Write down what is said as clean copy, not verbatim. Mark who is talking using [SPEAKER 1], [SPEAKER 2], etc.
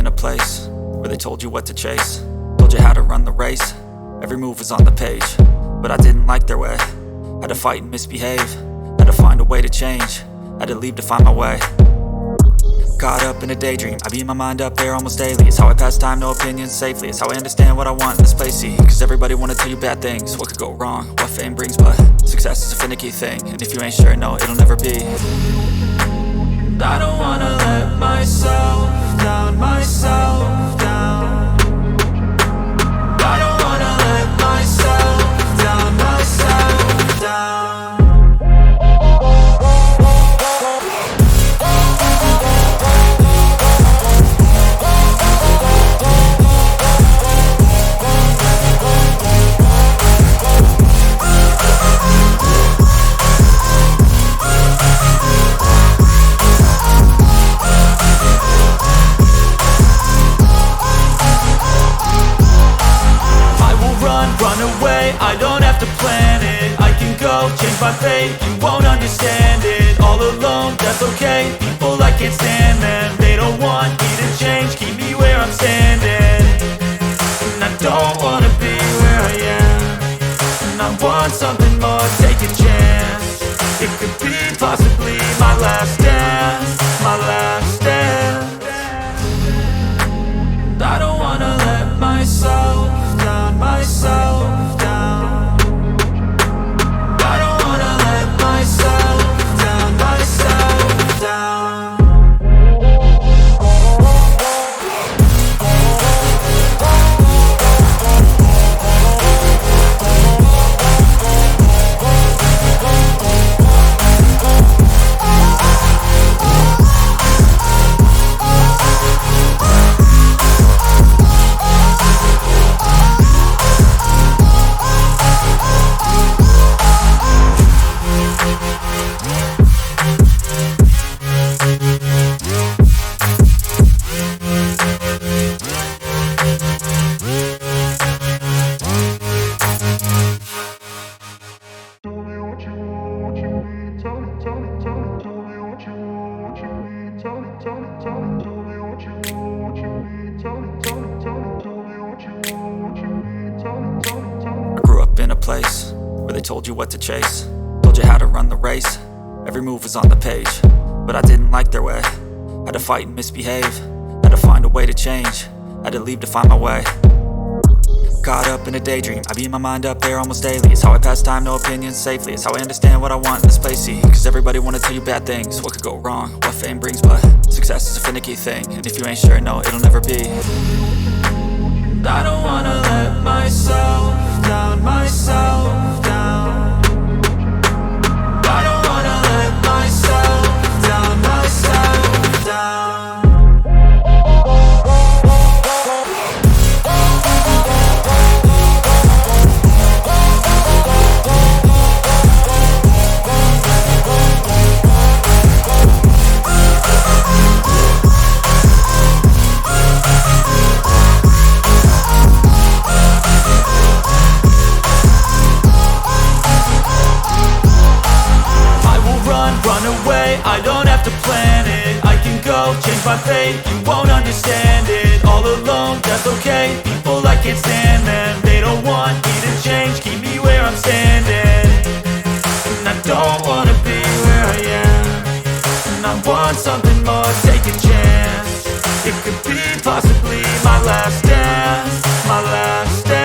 [SPEAKER 1] in a place where they told you what to chase, told you how to run the race. Every move was on the page, but I didn't like their way. Had to fight and misbehave, had to find a way to change, had to leave to find my way. Caught up in a daydream, I beat my mind up there almost daily. It's how I pass time, no opinions safely. It's how I understand what I want in this place, see. Cause everybody wanna tell you bad things, what could go wrong, what fame brings. But success is a finicky thing, and if you ain't sure, no, it'll never be. I don't wanna let myself down, myself down. I don't wanna let myself down, myself down. Run away, I don't have to plan it. I can go, change my fate, you won't understand it. All alone, that's okay, people I can't stand them. They don't want me to change, keep me where I'm standing. And I don't wanna be where I am, and I want something more, take a chance. It could be possibly my last dance, my last dance. I don't wanna let myself down, myself down. I don't wanna let myself down, myself down. I grew up in a place where they told you what to chase, told you how to run the race. Every move was on the page, but I didn't like their way. Had to fight and misbehave, had to find a way to change, had to leave to find my way. Caught up in a daydream, I beat my mind up there almost daily. It's how I pass time, no opinions safely. It's how I understand what I want in this place, see. Cause everybody wanna tell you bad things, what could go wrong, what fame brings. But success is a finicky thing, and if you ain't sure, no, it'll never be. I don't wanna let myself down, myself down. I don't wanna let myself down, myself down. Run away, I don't have to plan it. I can go, change my fate, you won't understand it. All alone, that's okay, people I can't stand them. They don't want me to change, keep me where I'm standing. And I don't wanna be where I am, and I want something more, take a chance. It could be possibly my last dance, my last dance.